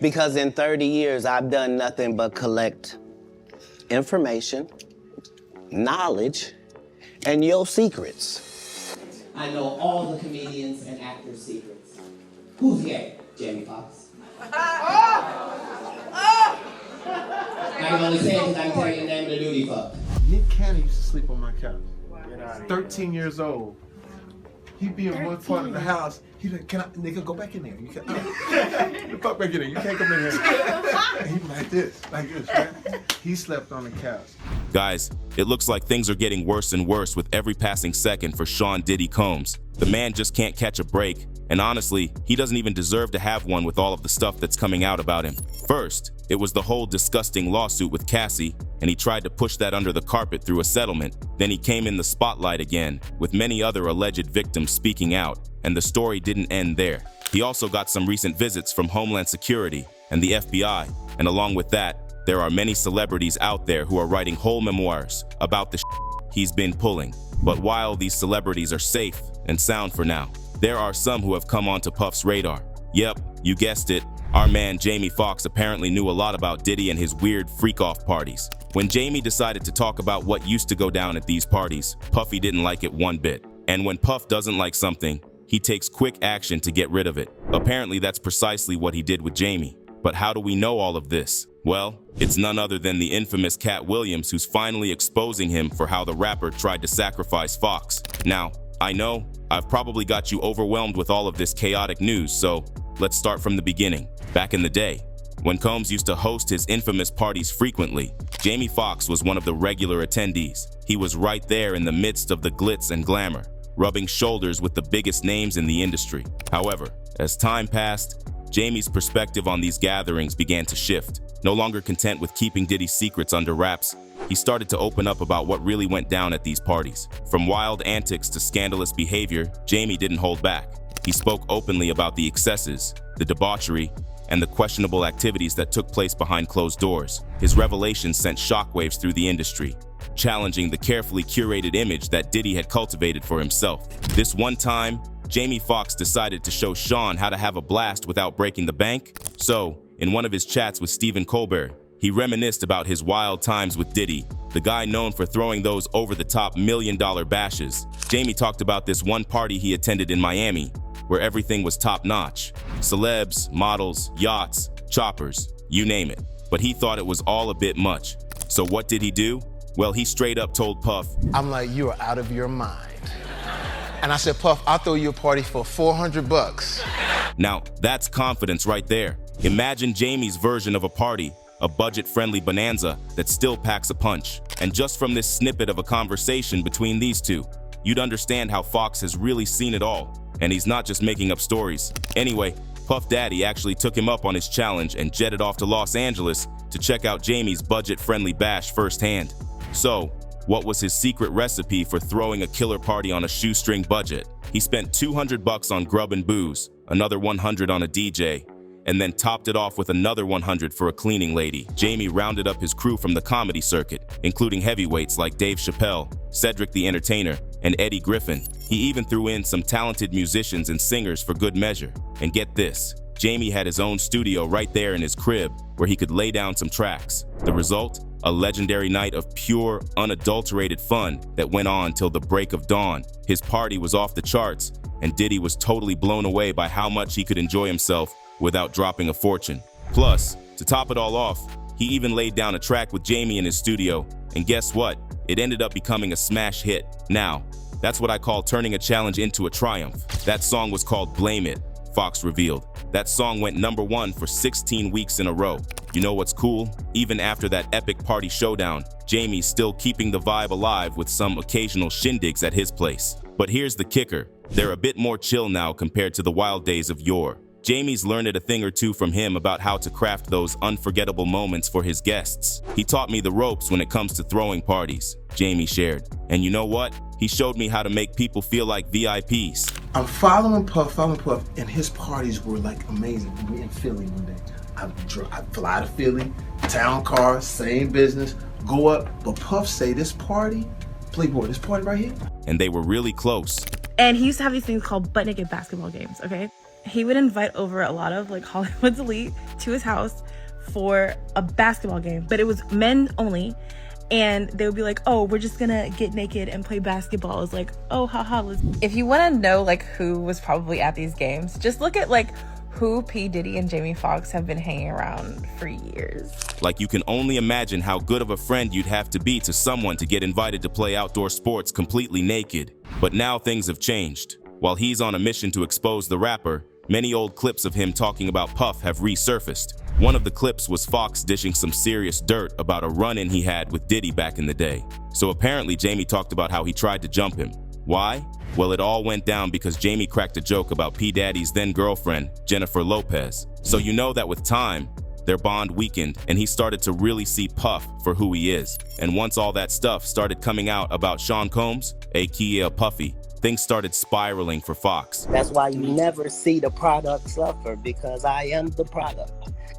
Because in 30 years, I've done nothing but collect information, knowledge, and your secrets. I know all the comedians and actors' secrets. Who's gay? Jamie Foxx. I can only say it because I can tell you the name of the duty fuck. Nick Cannon used to sleep on my couch. 13 years old. He'd be in one part of the house. He'd be like, can I, nigga, go back in there. You can't, the fuck back in there. You can't come in here. And he'd be like this, right? He slept on the couch. Guys, it looks like things are getting worse and worse with every passing second for Sean Diddy Combs. The man just can't catch a break, and honestly, he doesn't even deserve to have one with all of the stuff that's coming out about him. First, it was the whole disgusting lawsuit with Cassie, and he tried to push that under the carpet through a settlement. Then he came in the spotlight again, with many other alleged victims speaking out, and the story didn't end there. He also got some recent visits from Homeland Security and the FBI, and along with that, there are many celebrities out there who are writing whole memoirs about the he's been pulling. But while these celebrities are safe and sound for now, there are some who have come onto Puff's radar. Yep, you guessed it. Our man Jamie Foxx apparently knew a lot about Diddy and his weird freak-off parties. When Jamie decided to talk about what used to go down at these parties, Puffy didn't like it one bit. And when Puff doesn't like something, he takes quick action to get rid of it. Apparently that's precisely what he did with Jamie. But how do we know all of this? Well, it's none other than the infamous Katt Williams who's finally exposing him for how the rapper tried to sacrifice Foxx. Now, I know I've probably got you overwhelmed with all of this chaotic news, so let's start from the beginning. Back in the day, when Combs used to host his infamous parties frequently, Jamie Foxx was one of the regular attendees. He was right there in the midst of the glitz and glamour, rubbing shoulders with the biggest names in the industry. However, as time passed, Jamie's perspective on these gatherings began to shift. No longer content with keeping Diddy's secrets under wraps, he started to open up about what really went down at these parties. From wild antics to scandalous behavior, Jamie didn't hold back. He spoke openly about the excesses, the debauchery, and the questionable activities that took place behind closed doors. His revelations sent shockwaves through the industry, challenging the carefully curated image that Diddy had cultivated for himself. This one time, Jamie Foxx decided to show Sean how to have a blast without breaking the bank. So, in one of his chats with Stephen Colbert, he reminisced about his wild times with Diddy, the guy known for throwing those over-the-top million-dollar bashes. Jamie talked about this one party he attended in Miami, where everything was top-notch. Celebs, models, yachts, choppers, you name it. But he thought it was all a bit much. So what did he do? Well, he straight up told Puff, I'm like, you are out of your mind. And I said, Puff, I'll throw you a party for $400. Now, that's confidence right there. Imagine Jamie's version of a party, a budget-friendly bonanza that still packs a punch. And just from this snippet of a conversation between these two, you'd understand how Foxx has really seen it all. And he's not just making up stories. Anyway, Puff Daddy actually took him up on his challenge and jetted off to Los Angeles to check out Jamie's budget-friendly bash firsthand. So, what was his secret recipe for throwing a killer party on a shoestring budget? He spent $200 on grub and booze, another $100 on a DJ, and then topped it off with another $100 for a cleaning lady. Jamie rounded up his crew from the comedy circuit, including heavyweights like Dave Chappelle, Cedric the Entertainer, and Eddie Griffin. He even threw in some talented musicians and singers for good measure. And get this, Jamie had his own studio right there in his crib where he could lay down some tracks. The result? A legendary night of pure, unadulterated fun that went on till the break of dawn. His party was off the charts, and Diddy was totally blown away by how much he could enjoy himself without dropping a fortune. Plus, to top it all off, he even laid down a track with Jamie in his studio, and guess what? It ended up becoming a smash hit. Now, that's what I call turning a challenge into a triumph. That song was called Blame It, Foxx revealed. That song went #1 for 16 weeks in a row. You know what's cool? Even after that epic party showdown, Jamie's still keeping the vibe alive with some occasional shindigs at his place. But here's the kicker. They're a bit more chill now compared to the wild days of yore. Jamie's learned a thing or two from him about how to craft those unforgettable moments for his guests. He taught me the ropes when it comes to throwing parties, Jamie shared. And you know what? He showed me how to make people feel like VIPs. I'm following Puff, and his parties were like amazing. We in Philly one day. I fly to Philly, town car, same business, go up, but Puff say this party, Playboy, this party right here. And they were really close. And he used to have these things called butt naked basketball games, okay? he would invite over a lot of like Hollywood's elite to his house for a basketball game, but it was men only. And they would be like, oh, we're just gonna get naked and play basketball. It's like, oh, haha. If you wanna know like who was probably at these games, just look at like who P. Diddy and Jamie Foxx have been hanging around for years. Like, you can only imagine how good of a friend you'd have to be to someone to get invited to play outdoor sports completely naked. But now things have changed. While he's on a mission to expose the rapper, many old clips of him talking about Puff have resurfaced. One of the clips was Foxx dishing some serious dirt about a run-in he had with Diddy back in the day. So apparently Jamie talked about how he tried to jump him. Why? Well, it all went down because Jamie cracked a joke about P. Daddy's then-girlfriend, Jennifer Lopez. So you know that with time, their bond weakened and he started to really see Puff for who he is. And once all that stuff started coming out about Sean Combs, aka Puffy, things started spiraling for Foxx. That's why you never see the product suffer, because I am the product.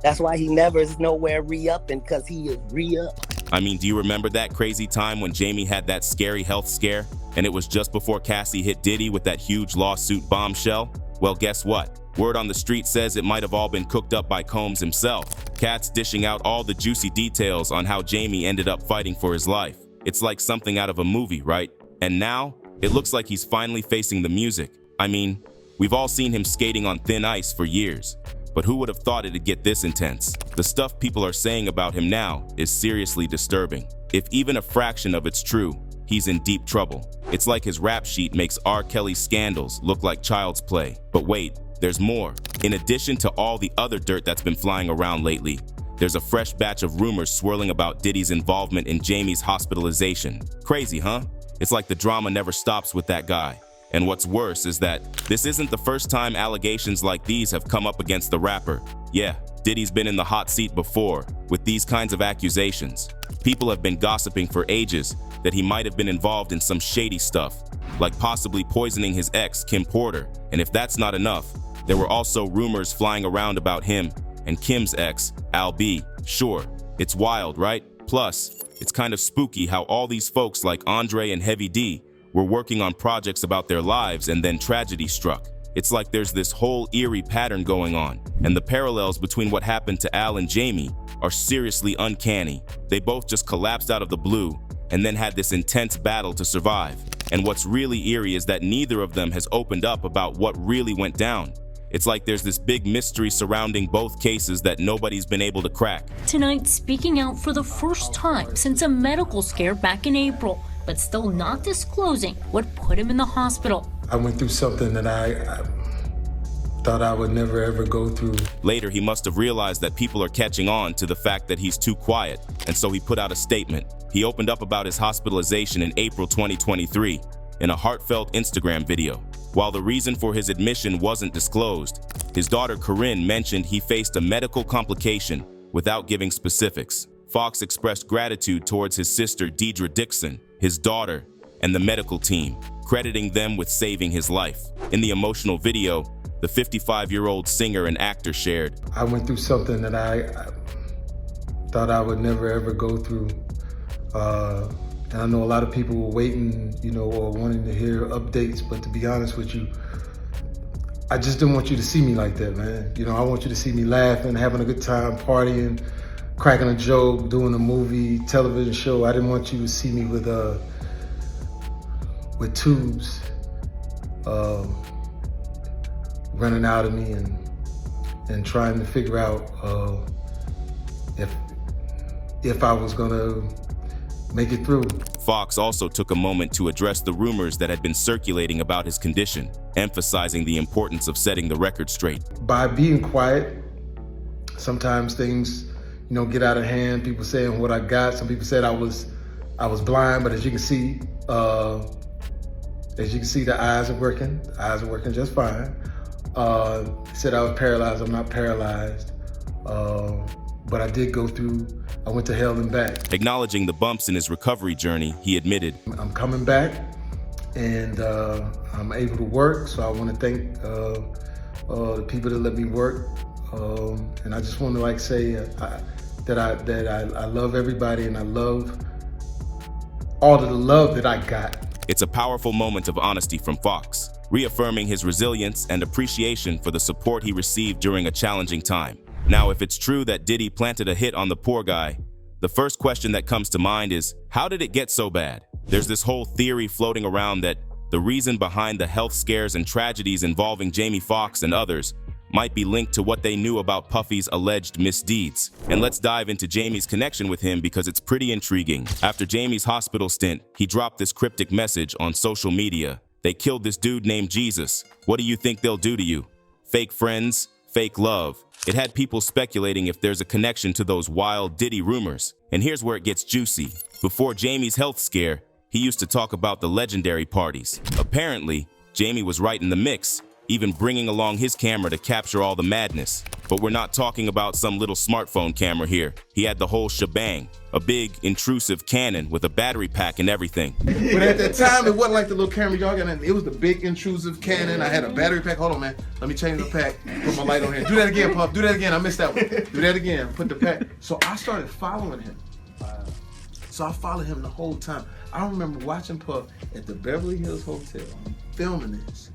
That's why he never is nowhere re-upping, because he is re-up. I mean, do you remember that crazy time when Jamie had that scary health scare? And it was just before Cassie hit Diddy with that huge lawsuit bombshell? Well, guess what? Word on the street says it might have all been cooked up by Combs himself. Katt's dishing out all the juicy details on how Jamie ended up fighting for his life. It's like something out of a movie, right? And now, it looks like he's finally facing the music. I mean, we've all seen him skating on thin ice for years. But who would have thought it'd get this intense? The stuff people are saying about him now is seriously disturbing. If even a fraction of it's true, he's in deep trouble. It's like his rap sheet makes R. Kelly's scandals look like child's play. But wait, there's more. In addition to all the other dirt that's been flying around lately, there's a fresh batch of rumors swirling about Diddy's involvement in Jamie's hospitalization. Crazy, huh? It's like the drama never stops with that guy. And what's worse is that this isn't the first time allegations like these have come up against the rapper. Yeah, Diddy's been in the hot seat before with these kinds of accusations. People have been gossiping for ages that he might have been involved in some shady stuff, like possibly poisoning his ex, Kim Porter. And if that's not enough, there were also rumors flying around about him and Kim's ex, Al B. Sure, it's wild, right? Plus, it's kind of spooky how all these folks like Andre and Heavy D were working on projects about their lives and then tragedy struck. It's like there's this whole eerie pattern going on, and the parallels between what happened to Al and Jamie are seriously uncanny. They both just collapsed out of the blue and then had this intense battle to survive. And what's really eerie is that neither of them has opened up about what really went down. It's like there's this big mystery surrounding both cases that nobody's been able to crack. Tonight, speaking out for the first time since a medical scare back in April, but still not disclosing what put him in the hospital. I went through something that I thought I would never ever go through. Later, he must have realized that people are catching on to the fact that he's too quiet, and so he put out a statement. He opened up about his hospitalization in April 2023 in a heartfelt Instagram video. While the reason for his admission wasn't disclosed, his daughter Corinne mentioned he faced a medical complication without giving specifics. Foxx expressed gratitude towards his sister Deidre Dixon, his daughter, and the medical team, crediting them with saving his life. In the emotional video, the 55-year-old singer and actor shared, I went through something that I thought I would never ever go through. And I know a lot of people were waiting, or wanting to hear updates, but to be honest with you, I just didn't want you to see me like that, man. I want you to see me laughing, having a good time, partying, cracking a joke, doing a movie, television show. I didn't want you to see me with tubes running out of me and trying to figure out if I was gonna make it through. Foxx also took a moment to address the rumors that had been circulating about his condition, emphasizing the importance of setting the record straight. By being quiet, sometimes things get out of hand. People saying what I got. Some people said I was blind, but as you can see, the eyes are working. The eyes are working just fine. Said I was paralyzed. I'm not paralyzed. But I did I went to hell and back. Acknowledging the bumps in his recovery journey, he admitted, I'm coming back, and I'm able to work. So I want to thank the people that let me work. And I just want to say that I love everybody, and I love all of the love that I got. It's a powerful moment of honesty from Foxx. reaffirming his resilience and appreciation for the support he received during a challenging time. Now, if it's true that Diddy planted a hit on the poor guy, the first question that comes to mind is, how did it get so bad? There's this whole theory floating around that the reason behind the health scares and tragedies involving Jamie Foxx and others might be linked to what they knew about Puffy's alleged misdeeds. And let's dive into Jamie's connection with him because it's pretty intriguing. After Jamie's hospital stint, he dropped this cryptic message on social media. They killed this dude named Jesus. What do you think they'll do to you? Fake friends, fake love. It had people speculating if there's a connection to those wild Diddy rumors. And here's where it gets juicy. Before Jamie's health scare, he used to talk about the legendary parties. Apparently, Jamie was right in the mix, even bringing along his camera to capture all the madness. But we're not talking about some little smartphone camera here. He had the whole shebang, a big, intrusive Canon with a battery pack and everything. But at that time, it wasn't like the little camera y'all got. It was the big, intrusive Canon. I had a battery pack. Hold on, man. Let me change the pack. Put my light on here. Do that again, Puff. Do that again. I missed that one. Do that again. Put the pack. So I started following him. So I followed him the whole time. I remember watching Puff at the Beverly Hills Hotel, filming this.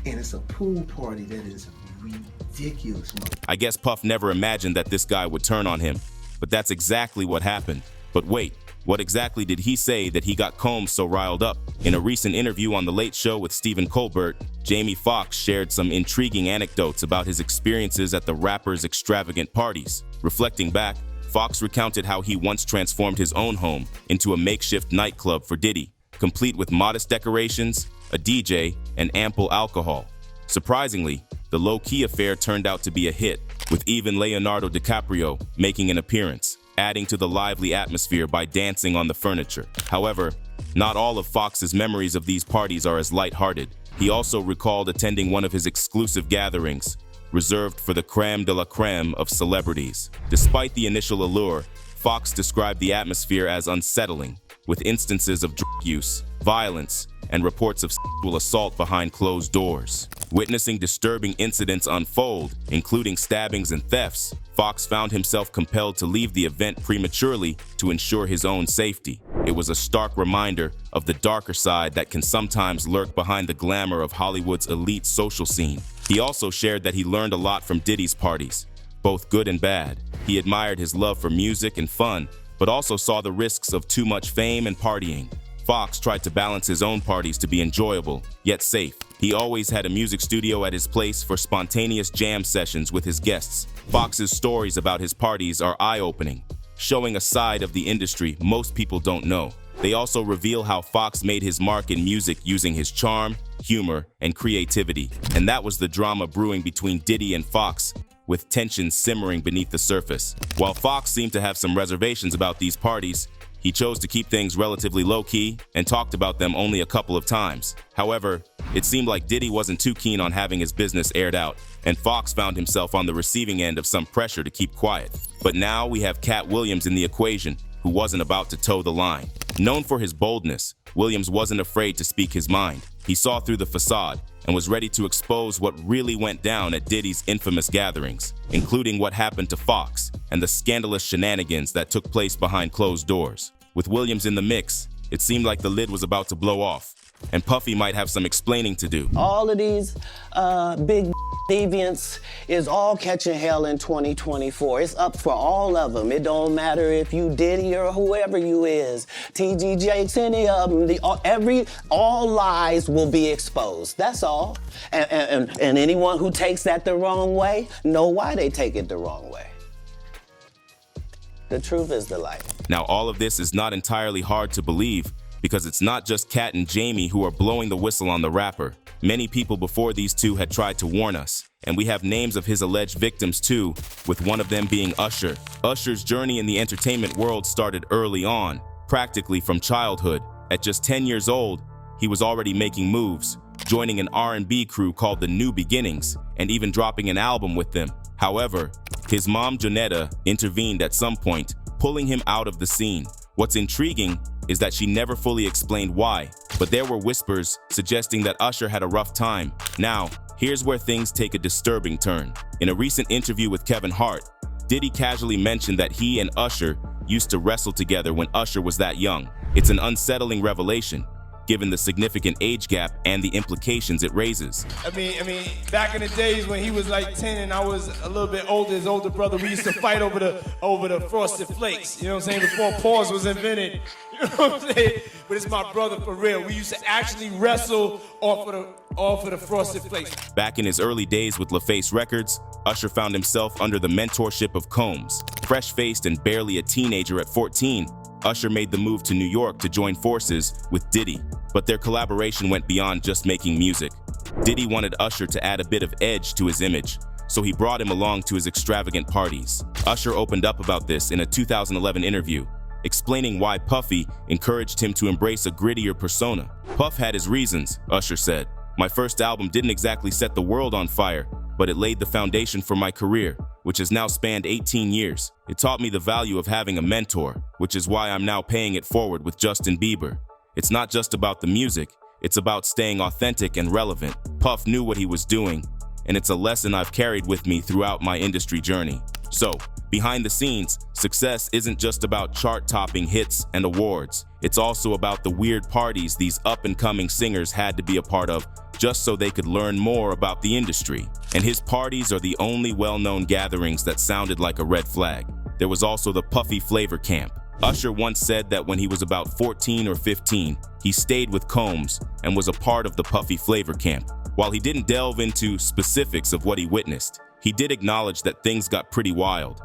And it's a pool party that is ridiculous, man. I guess Puff never imagined that this guy would turn on him, but that's exactly what happened. But wait, what exactly did he say that he got Combs so riled up? In a recent interview on The Late Show with Stephen Colbert, Jamie Foxx shared some intriguing anecdotes about his experiences at the rapper's extravagant parties. Reflecting back, Foxx recounted how he once transformed his own home into a makeshift nightclub for Diddy, complete with modest decorations, a DJ, and ample alcohol. Surprisingly, the low-key affair turned out to be a hit, with even Leonardo DiCaprio making an appearance, adding to the lively atmosphere by dancing on the furniture. However, not all of Foxx's memories of these parties are as lighthearted. He also recalled attending one of his exclusive gatherings, reserved for the crème de la crème of celebrities. Despite the initial allure, Foxx described the atmosphere as unsettling, with instances of drug use, violence, and reports of sexual assault behind closed doors. Witnessing disturbing incidents unfold, including stabbings and thefts, Foxx found himself compelled to leave the event prematurely to ensure his own safety. It was a stark reminder of the darker side that can sometimes lurk behind the glamour of Hollywood's elite social scene. He also shared that he learned a lot from Diddy's parties, both good and bad. He admired his love for music and fun, but also saw the risks of too much fame and partying. Foxx tried to balance his own parties to be enjoyable, yet safe. He always had a music studio at his place for spontaneous jam sessions with his guests. Foxx's stories about his parties are eye-opening, showing a side of the industry most people don't know. They also reveal how Foxx made his mark in music using his charm, humor, and creativity. And that was the drama brewing between Diddy and Foxx, with tension simmering beneath the surface. While Foxx seemed to have some reservations about these parties, he chose to keep things relatively low-key and talked about them only a couple of times. However, it seemed like Diddy wasn't too keen on having his business aired out, and Foxx found himself on the receiving end of some pressure to keep quiet. But now we have Katt Williams in the equation, who wasn't about to toe the line. Known for his boldness, Williams wasn't afraid to speak his mind. He saw through the facade and was ready to expose what really went down at Diddy's infamous gatherings, including what happened to Foxx and the scandalous shenanigans that took place behind closed doors. With Williams in the mix, it seemed like the lid was about to blow off, and Puffy might have some explaining to do. All of these big deviants is all catching hell in 2024. It's up for all of them. It don't matter if you Diddy or whoever you is, TG Jakes, any of them. All lies will be exposed. That's all. And anyone who takes that the wrong way, know why they take it the wrong way. The truth is the light. Now, all of this is not entirely hard to believe, because it's not just Katt and Jamie who are blowing the whistle on the rapper. Many people before these two had tried to warn us, and we have names of his alleged victims too, with one of them being Usher. Usher's journey in the entertainment world started early on, practically from childhood. At just 10 years old, he was already making moves, joining an R&B crew called the New Beginnings, and even dropping an album with them. However, his mom, Jonetta, intervened at some point, pulling him out of the scene. What's intriguing is that she never fully explained why, but there were whispers suggesting that Usher had a rough time. Now, here's where things take a disturbing turn. In a recent interview with Kevin Hart, Diddy casually mentioned that he and Usher used to wrestle together when Usher was that young. It's an unsettling revelation, given the significant age gap and the implications it raises. I mean, back in the days when he was like 10 and I was a little bit older, his older brother, we used to fight over the Frosted Flakes. You know what I'm saying? Before pause was invented. You know what I'm saying? But it's my brother for real. We used to actually wrestle off of the Frosted Flakes. Back in his early days with LaFace Records, Usher found himself under the mentorship of Combs. Fresh-faced and barely a teenager at 14, Usher made the move to New York to join forces with Diddy. But their collaboration went beyond just making music. Diddy wanted Usher to add a bit of edge to his image, so he brought him along to his extravagant parties. Usher opened up about this in a 2011 interview, explaining why Puffy encouraged him to embrace a grittier persona. Puff had his reasons, Usher said. My first album didn't exactly set the world on fire, but it laid the foundation for my career, which has now spanned 18 years. It taught me the value of having a mentor, which is why I'm now paying it forward with Justin Bieber. It's not just about the music, it's about staying authentic and relevant. Puff knew what he was doing, and it's a lesson I've carried with me throughout my industry journey. So, behind the scenes, success isn't just about chart-topping hits and awards. It's also about the weird parties these up-and-coming singers had to be a part of just so they could learn more about the industry. And his parties are the only well-known gatherings that sounded like a red flag. There was also the Puffy Flavor Camp. Usher once said that when he was about 14 or 15, he stayed with Combs and was a part of the Puffy Flavor Camp. While he didn't delve into specifics of what he witnessed, he did acknowledge that things got pretty wild.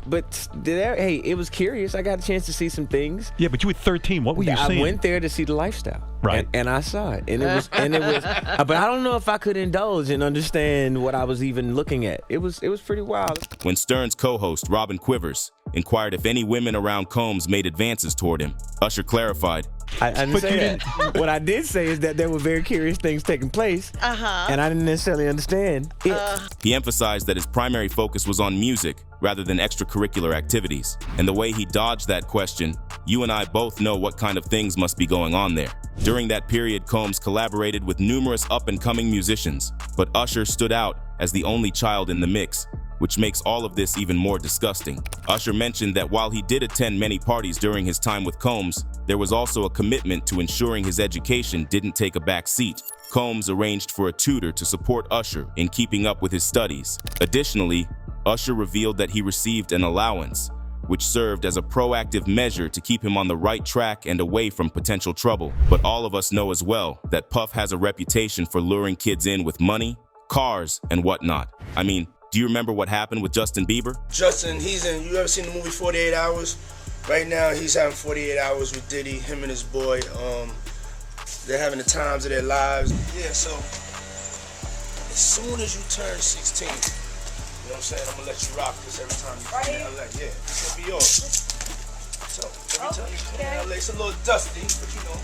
But hey, it was curious. I got a chance to see some things. Yeah, but you were 13. What were you seeing? I went there to see the lifestyle. Right. And I saw it. And it was but I don't know if I could indulge and understand what I was even looking at. It was pretty wild. When Stern's co-host, Robin Quivers, inquired if any women around Combs made advances toward him, Usher clarified, I didn't say that. What I did say is that there were very curious things taking place, and I didn't necessarily understand it. He emphasized that his primary focus was on music rather than extracurricular activities. And the way he dodged that question, you and I both know what kind of things must be going on there. During that period, Combs collaborated with numerous up-and-coming musicians, but Usher stood out as the only child in the mix, which makes all of this even more disgusting. Usher mentioned that while he did attend many parties during his time with Combs, there was also a commitment to ensuring his education didn't take a back seat. Combs arranged for a tutor to support Usher in keeping up with his studies. Additionally, Usher revealed that he received an allowance, which served as a proactive measure to keep him on the right track and away from potential trouble. But all of us know as well that Puff has a reputation for luring kids in with money, cars, and whatnot. I mean, do you remember what happened with Justin Bieber? Justin, you ever seen the movie 48 Hours? Right now, he's having 48 hours with Diddy, him and his boy. They're having the times of their lives. Yeah, so as soon as you turn 16, you know what I'm saying? I'm gonna let you rock this every time you come in LA. Yeah, it's gonna be yours. So every time you come in LA, it's a little dusty, but you know,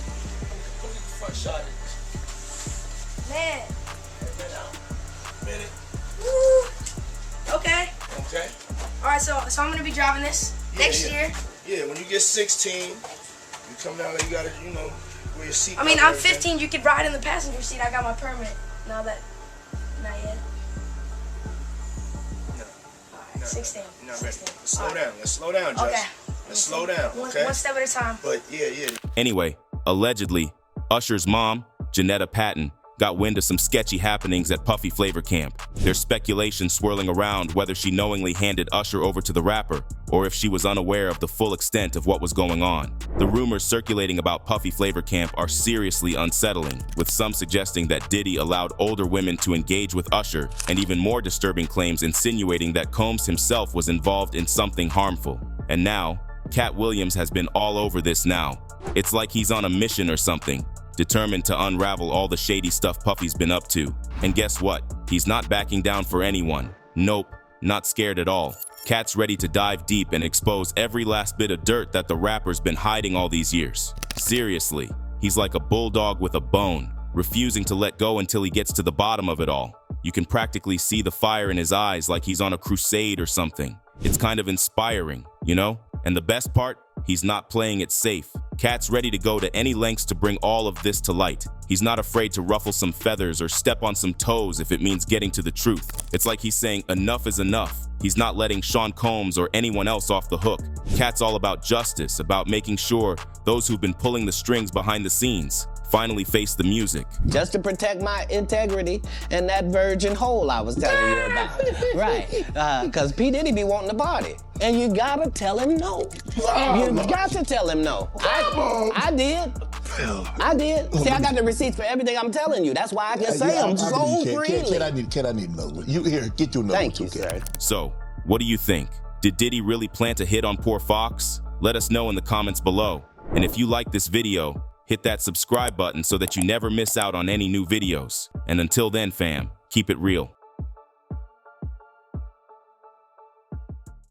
look at the front shot of this. Man. Minute. Woo. Okay. Okay. All right, so I'm gonna be driving this next year. Yeah, when you get 16, you come down there, you gotta, wear your seat. I mean, I'm 15. You could ride in the passenger seat. I got my permit. Not yet. No. All right, 16. You're not ready. Let's slow down. Let's slow down, Josh. Okay. Let's slow down. Okay. One step at a time. But yeah. Anyway, allegedly, Usher's mom, Janetta Patton, got wind of some sketchy happenings at Puffy Flavor Camp. There's speculation swirling around whether she knowingly handed Usher over to the rapper or if she was unaware of the full extent of what was going on. The rumors circulating about Puffy Flavor Camp are seriously unsettling, with some suggesting that Diddy allowed older women to engage with Usher, and even more disturbing claims insinuating that Combs himself was involved in something harmful. And now, Katt Williams has been all over this now. It's like he's on a mission or something, determined to unravel all the shady stuff Puffy's been up to. And guess what? He's not backing down for anyone. Nope, not scared at all. Katt's ready to dive deep and expose every last bit of dirt that the rapper's been hiding all these years. Seriously, he's like a bulldog with a bone, refusing to let go until he gets to the bottom of it all. You can practically see the fire in his eyes like he's on a crusade or something. It's kind of inspiring, you know? And the best part? He's not playing it safe. Katt's ready to go to any lengths to bring all of this to light. He's not afraid to ruffle some feathers or step on some toes if it means getting to the truth. It's like he's saying enough is enough. He's not letting Sean Combs or anyone else off the hook. Katt's all about justice, about making sure those who've been pulling the strings behind the scenes finally faced the music. Just to protect my integrity and that virgin hole I was telling you about. Right, because P. Diddy be wanting to party. And you gotta tell him no. You got to tell him no. I did. I did. See, I got the receipts for everything I'm telling you. That's why I can say them so freely. Kid, I need another one. You here, get you another one. Thank you, sir. So, what do you think? Did Diddy really plant a hit on poor Foxx? Let us know in the comments below. And if you like this video, hit that subscribe button so that you never miss out on any new videos. And until then, fam, keep it real.